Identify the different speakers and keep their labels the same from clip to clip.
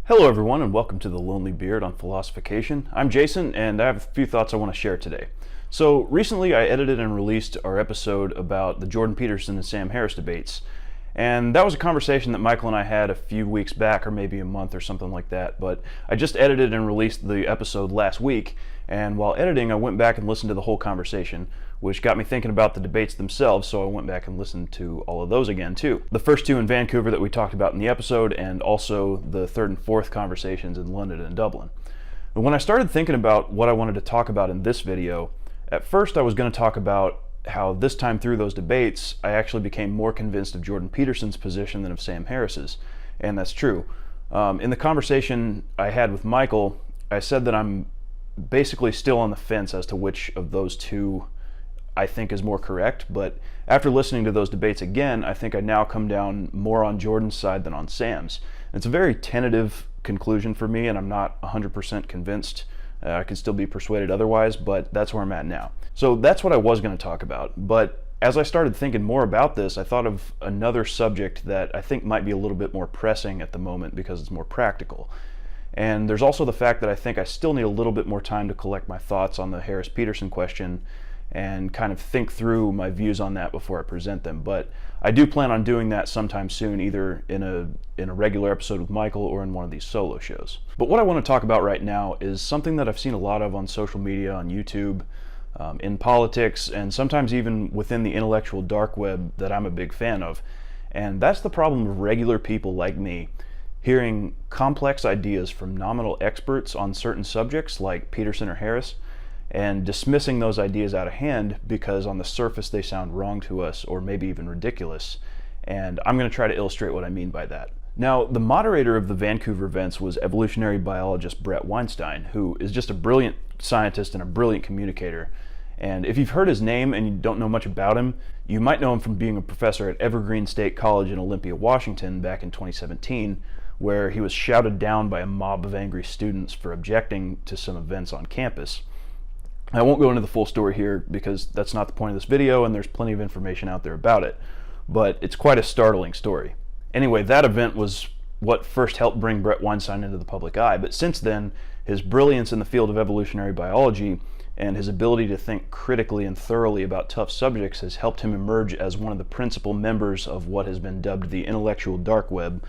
Speaker 1: Hello everyone and welcome to The Lonely Beard on Philosophication. I'm Jason and I have a few thoughts I want to share today. So recently I edited and released our episode about the Jordan Peterson and Sam Harris debates. And that was a conversation that Michael and I had a few weeks back, or maybe a month or something like that. But I just edited and released the episode last week, and while editing I went back and listened to the whole conversation, which got me thinking about the debates themselves, so I went back and listened to all of those again too. The first two in Vancouver that we talked about in the episode, and also the third and fourth conversations in London and Dublin. But when I started thinking about what I wanted to talk about in this video, at first I was going to talk about how this time through those debates, I actually became more convinced of Jordan Peterson's position than of Sam Harris's. And that's true. In the conversation I had with Michael, I said that I'm basically still on the fence as to which of those two I think is more correct, but after listening to those debates again, I think I now come down more on Jordan's side than on Sam's. It's a very tentative conclusion for me, and I'm not 100% convinced. I could still be persuaded otherwise, but that's where I'm at now. So that's what I was going to talk about, but as I started thinking more about this, I thought of another subject that I think might be a little bit more pressing at the moment because it's more practical. And there's also the fact that I think I still need a little bit more time to collect my thoughts on the Harris-Peterson question and kind of think through my views on that before I present them. But I do plan on doing that sometime soon, either in a regular episode with Michael or in one of these solo shows. But what I want to talk about right now is something that I've seen a lot of on social media, on YouTube, in politics, and sometimes even within the intellectual dark web that I'm a big fan of. And that's the problem of regular people like me hearing complex ideas from nominal experts on certain subjects like Peterson or Harris, and dismissing those ideas out of hand because on the surface they sound wrong to us or maybe even ridiculous. And I'm going to try to illustrate what I mean by that. Now, the moderator of the Vancouver events was evolutionary biologist Weinstein, who is just a brilliant scientist and a brilliant communicator. And if you've heard his name and you don't know much about him, you might know him from being a professor at Evergreen State College in Olympia, Washington back in 2017, where he was shouted down by a mob of angry students for objecting to some events on campus. I won't go into the full story here because that's not the point of this video, and there's plenty of information out there about it, but it's quite a startling story. Anyway, that event was what first helped bring Weinstein into the public eye, but since then, his brilliance in the field of evolutionary biology and his ability to think critically and thoroughly about tough subjects has helped him emerge as one of the principal members of what has been dubbed the intellectual dark web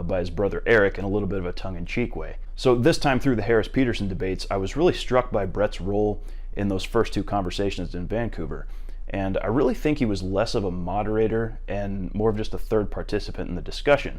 Speaker 1: by his brother Eric in a little bit of a tongue-in-cheek way. So this time through the Harris-Peterson debates, I was really struck by Brett's role in those first two conversations in Vancouver. And I really think he was less of a moderator and more of just a third participant in the discussion.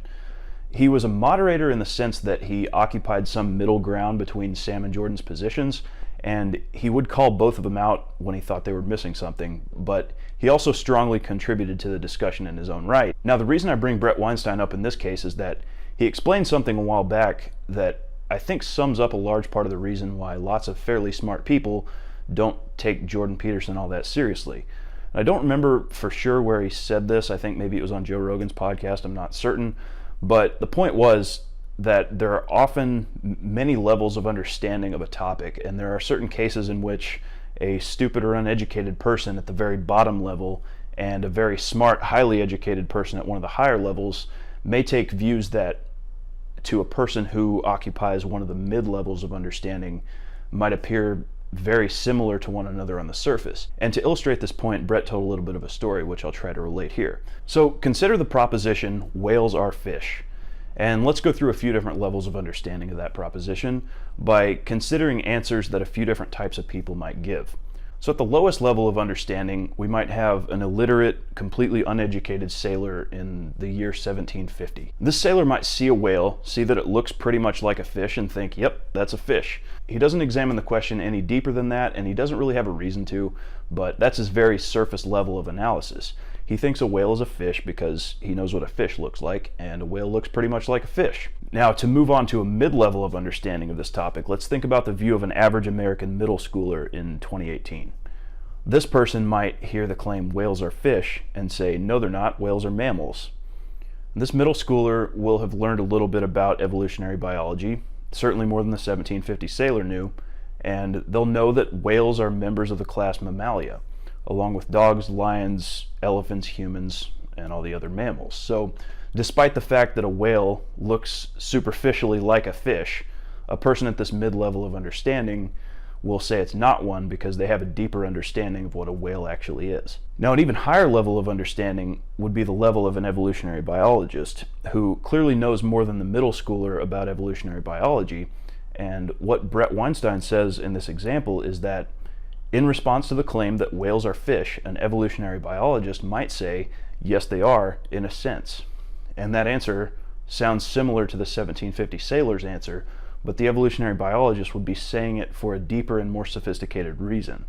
Speaker 1: He was a moderator in the sense that he occupied some middle ground between Sam and Jordan's positions, and he would call both of them out when he thought they were missing something, but he also strongly contributed to the discussion in his own right. Now, the reason I bring Weinstein up in this case is that he explained something a while back that I think sums up a large part of the reason why lots of fairly smart people don't take Jordan Peterson all that seriously. I don't remember for sure where he said this. I think maybe it was on Joe Rogan's podcast. I'm not certain. But the point was that there are often many levels of understanding of a topic, and there are certain cases in which a stupid or uneducated person at the very bottom level and a very smart, highly educated person at one of the higher levels may take views that to a person who occupies one of the mid-levels of understanding might appear very similar to one another on the surface. And to illustrate this point, Brett told a little bit of a story, which I'll try to relate here. So consider the proposition, whales are fish. And let's go through a few different levels of understanding of that proposition by considering answers that a few different types of people might give. So at the lowest level of understanding, we might have an illiterate, completely uneducated sailor in the year 1750. This sailor might see a whale, see that it looks pretty much like a fish, and think, yep, that's a fish. He doesn't examine the question any deeper than that, and he doesn't really have a reason to, but that's his very surface level of analysis. He thinks a whale is a fish because he knows what a fish looks like, and a whale looks pretty much like a fish. Now, to move on to a mid-level of understanding of this topic, let's think about the view of an average American middle schooler in 2018. This person might hear the claim whales are fish and say, no they're not, whales are mammals. This middle schooler will have learned a little bit about evolutionary biology, certainly more than the 1750 sailor knew, and they'll know that whales are members of the class Mammalia, along with dogs, lions, elephants, humans, and all the other mammals. So Despite the fact that a whale looks superficially like a fish, a person at this mid-level of understanding will say it's not one because they have a deeper understanding of what a whale actually is. Now, an even higher level of understanding would be the level of an evolutionary biologist who clearly knows more than the middle schooler about evolutionary biology. And what Brett Weinstein says in this example is that in response to the claim that whales are fish, an evolutionary biologist might say, yes, they are, in a sense. And that answer sounds similar to the 1750 sailor's answer, but the evolutionary biologist would be saying it for a deeper and more sophisticated reason.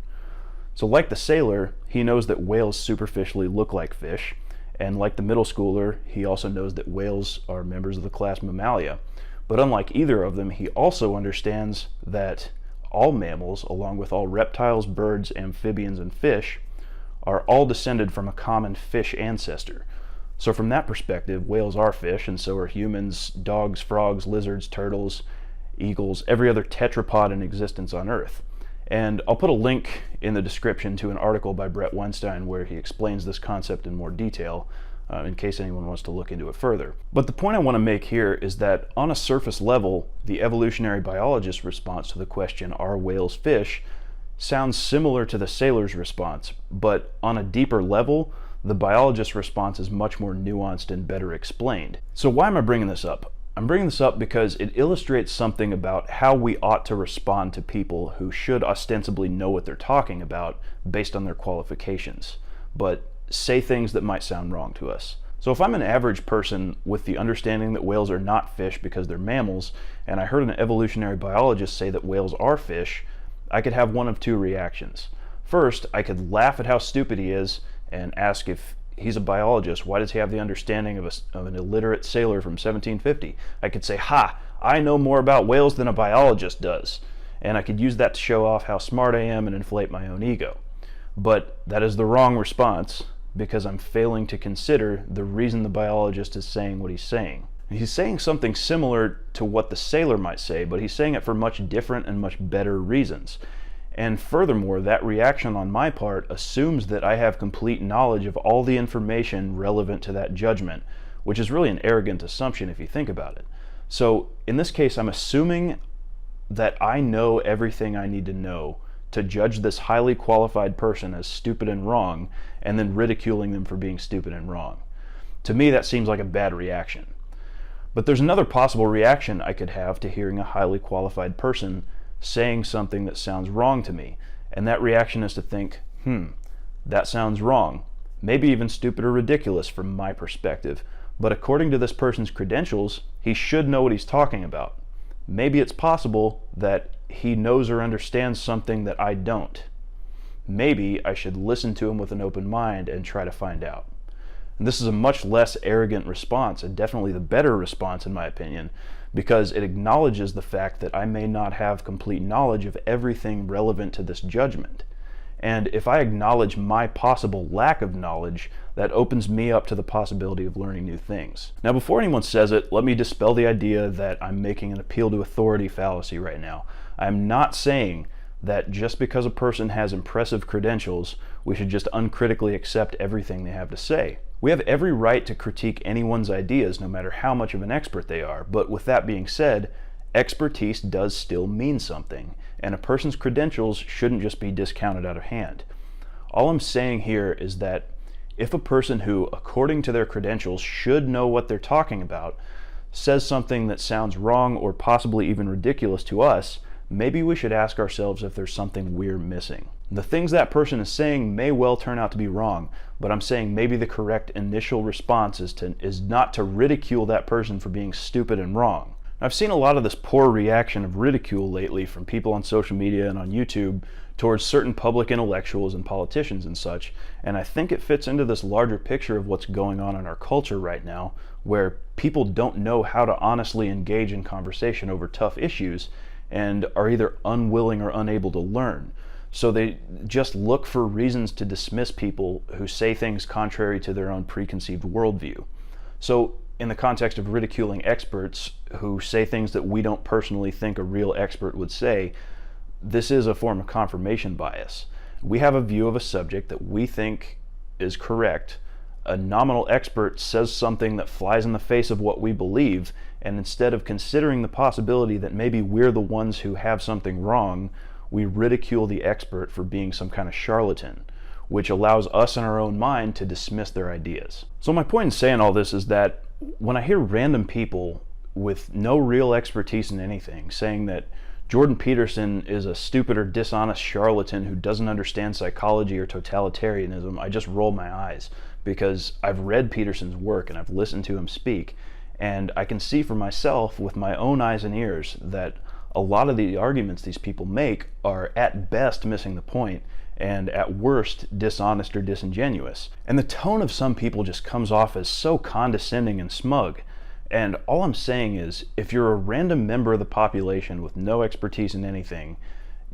Speaker 1: So like the sailor, he knows that whales superficially look like fish, and like the middle schooler, he also knows that whales are members of the class Mammalia. But unlike either of them, he also understands that all mammals, along with all reptiles, birds, amphibians, and fish, are all descended from a common fish ancestor. So from that perspective, whales are fish, and so are humans, dogs, frogs, lizards, turtles, eagles, every other tetrapod in existence on Earth. And I'll put a link in the description to an article by Brett Weinstein where he explains this concept in more detail, in case anyone wants to look into it further. But the point I want to make here is that on a surface level, the evolutionary biologist's response to the question, are whales fish, sounds similar to the sailor's response, but on a deeper level, the biologist's response is much more nuanced and better explained. So why am I bringing this up? I'm bringing this up because it illustrates something about how we ought to respond to people who should ostensibly know what they're talking about based on their qualifications, but say things that might sound wrong to us. So if I'm an average person with the understanding that whales are not fish because they're mammals, and I heard an evolutionary biologist say that whales are fish, I could have one of two reactions. First, I could laugh at how stupid he is and ask if he's a biologist, why does he have the understanding of an illiterate sailor from 1750? I could say, ha, I know more about whales than a biologist does. And I could use that to show off how smart I am and inflate my own ego. But that is the wrong response because I'm failing to consider the reason the biologist is saying what he's saying. He's saying something similar to what the sailor might say, but he's saying it for much different and much better reasons. And furthermore, that reaction on my part assumes that I have complete knowledge of all the information relevant to that judgment, which is really an arrogant assumption if you think about it. So in this case, I'm assuming that I know everything I need to know to judge this highly qualified person as stupid and wrong, and then ridiculing them for being stupid and wrong. To me, that seems like a bad reaction. But there's another possible reaction I could have to hearing a highly qualified person saying something that sounds wrong to me, and that reaction is to think, that sounds wrong, maybe even stupid or ridiculous from my perspective, but according to this person's credentials, he should know what he's talking about. Maybe it's possible that he knows or understands something that I don't. Maybe I should listen to him with an open mind and try to find out. And this is a much less arrogant response, and definitely the better response in my opinion, because it acknowledges the fact that I may not have complete knowledge of everything relevant to this judgment. And if I acknowledge my possible lack of knowledge, that opens me up to the possibility of learning new things. Now, before anyone says it, let me dispel the idea that I'm making an appeal to authority fallacy right now. I'm not saying that just because a person has impressive credentials, we should just uncritically accept everything they have to say. We have every right to critique anyone's ideas, no matter how much of an expert they are. But with that being said, expertise does still mean something, and a person's credentials shouldn't just be discounted out of hand. All I'm saying here is that if a person who, according to their credentials, should know what they're talking about, says something that sounds wrong or possibly even ridiculous to us, maybe we should ask ourselves if there's something we're missing. The things that person is saying may well turn out to be wrong, but I'm saying maybe the correct initial response is not to ridicule that person for being stupid and wrong. I've seen a lot of this poor reaction of ridicule lately from people on social media and on YouTube towards certain public intellectuals and politicians and such, and I think it fits into this larger picture of what's going on in our culture right now, where people don't know how to honestly engage in conversation over tough issues and are either unwilling or unable to learn. So they just look for reasons to dismiss people who say things contrary to their own preconceived worldview. So in the context of ridiculing experts who say things that we don't personally think a real expert would say, this is a form of confirmation bias. We have a view of a subject that we think is correct a nominal expert says something that flies in the face of what we believe, and instead of considering the possibility that maybe we're the ones who have something wrong, we ridicule the expert for being some kind of charlatan, which allows us in our own mind to dismiss their ideas. So my point in saying all this is that when I hear random people with no real expertise in anything saying that Jordan Peterson is a stupid or dishonest charlatan who doesn't understand psychology or totalitarianism, I just roll my eyes, because I've read Peterson's work and I've listened to him speak, and I can see for myself with my own eyes and ears that a lot of the arguments these people make are at best missing the point, and at worst dishonest or disingenuous. And the tone of some people just comes off as so condescending and smug. And all I'm saying is, if you're a random member of the population with no expertise in anything,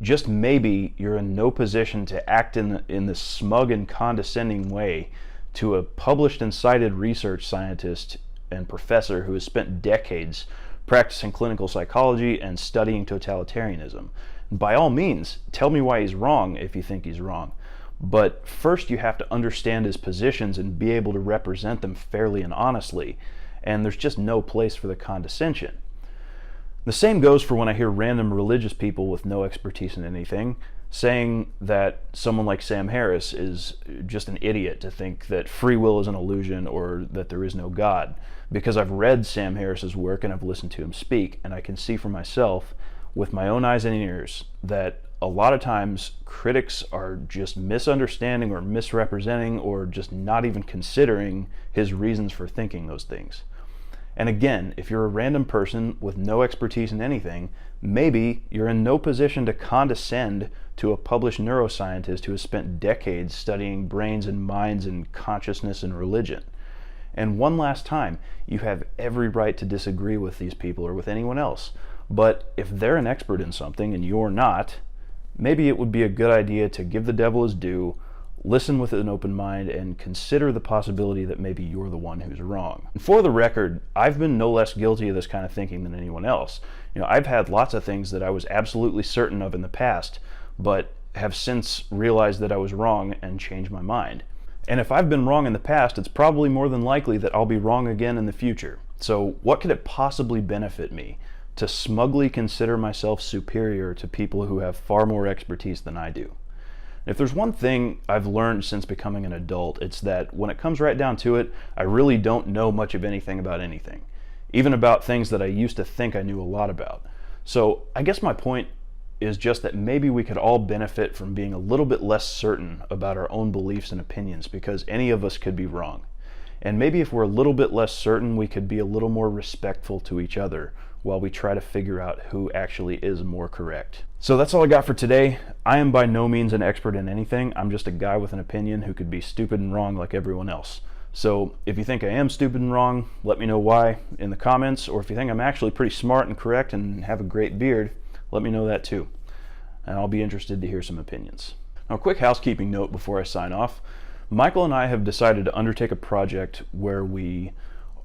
Speaker 1: just maybe you're in no position to act in this smug and condescending way to a published and cited research scientist and professor who has spent decades practicing clinical psychology and studying totalitarianism. By all means, tell me why he's wrong if you think he's wrong. But first you have to understand his positions and be able to represent them fairly and honestly. And there's just no place for the condescension. The same goes for when I hear random religious people with no expertise in anything saying that someone like Sam Harris is just an idiot to think that free will is an illusion or that there is no God. Because I've read Sam Harris's work and I've listened to him speak, and I can see for myself with my own eyes and ears that a lot of times critics are just misunderstanding or misrepresenting or just not even considering his reasons for thinking those things. And again, if you're a random person with no expertise in anything, maybe you're in no position to condescend to a published neuroscientist who has spent decades studying brains and minds and consciousness and religion. And one last time, you have every right to disagree with these people or with anyone else. But if they're an expert in something and you're not, maybe it would be a good idea to give the devil his due, listen with an open mind, and consider the possibility that maybe you're the one who's wrong. And for the record, I've been no less guilty of this kind of thinking than anyone else. I've had lots of things that I was absolutely certain of in the past, but have since realized that I was wrong and changed my mind. And if I've been wrong in the past, it's probably more than likely that I'll be wrong again in the future. So what could it possibly benefit me to smugly consider myself superior to people who have far more expertise than I do? If there's one thing I've learned since becoming an adult, it's that when it comes right down to it, I really don't know much of anything about anything, even about things that I used to think I knew a lot about. So I guess my point is just that maybe we could all benefit from being a little bit less certain about our own beliefs and opinions, because any of us could be wrong. And maybe if we're a little bit less certain, we could be a little more respectful to each other while we try to figure out who actually is more correct. So that's all I got for today. I am by no means an expert in anything. I'm just a guy with an opinion who could be stupid and wrong like everyone else. So if you think I am stupid and wrong, let me know why in the comments, or if you think I'm actually pretty smart and correct and have a great beard, let me know that too. And I'll be interested to hear some opinions. Now, a quick housekeeping note before I sign off. Michael and I have decided to undertake a project where we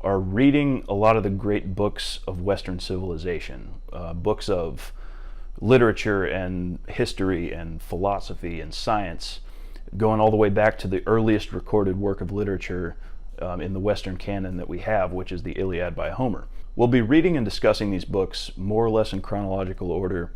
Speaker 1: are reading a lot of the great books of Western civilization, books of literature and history and philosophy and science, going all the way back to the earliest recorded work of literature in the Western canon that we have, which is the Iliad by Homer. We'll be reading and discussing these books more or less in chronological order,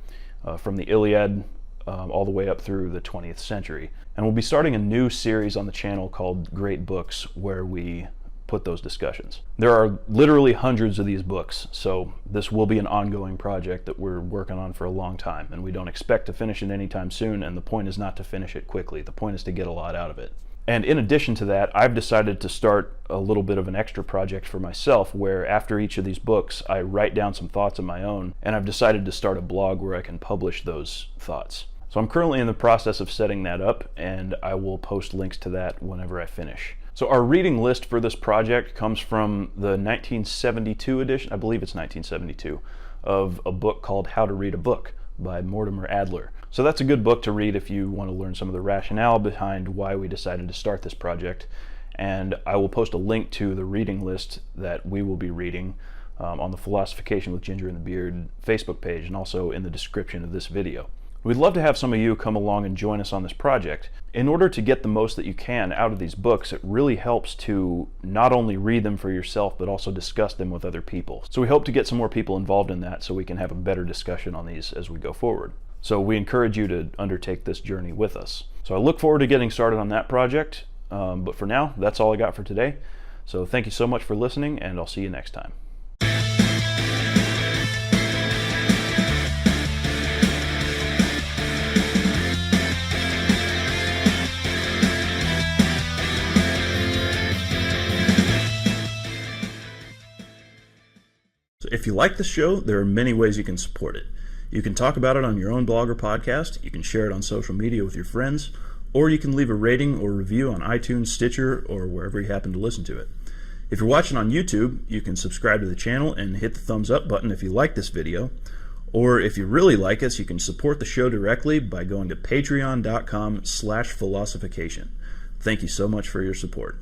Speaker 1: from the Iliad all the way up through the 20th century. And we'll be starting a new series on the channel called Great Books, where we put those discussions. There are literally hundreds of these books, so this will be an ongoing project that we're working on for a long time, and we don't expect to finish it anytime soon, and the point is not to finish it quickly. The point is to get a lot out of it. And in addition to that, I've decided to start a little bit of an extra project for myself, where after each of these books, I write down some thoughts of my own, and I've decided to start a blog where I can publish those thoughts. So I'm currently in the process of setting that up, and I will post links to that whenever I finish. So our reading list for this project comes from the 1972 edition, I believe it's 1972, of a book called How to Read a Book by Mortimer Adler. So that's a good book to read if you want to learn some of the rationale behind why we decided to start this project. And I will post a link to the reading list that we will be reading on the Philosophication with Ginger and the Beard Facebook page, and also in the description of this video. We'd love to have some of you come along and join us on this project. In order to get the most that you can out of these books, it really helps to not only read them for yourself, but also discuss them with other people. So we hope to get some more people involved in that so we can have a better discussion on these as we go forward. So we encourage you to undertake this journey with us. So I look forward to getting started on that project, but for now, that's all I got for today. So thank you so much for listening, and I'll see you next time. If you like this show, there are many ways you can support it. You can talk about it on your own blog or podcast, you can share it on social media with your friends, or you can leave a rating or review on iTunes, Stitcher, or wherever you happen to listen to it. If you're watching on YouTube, you can subscribe to the channel and hit the thumbs up button if you like this video. Or if you really like us, you can support the show directly by going to patreon.com/philosophication. Thank you so much for your support.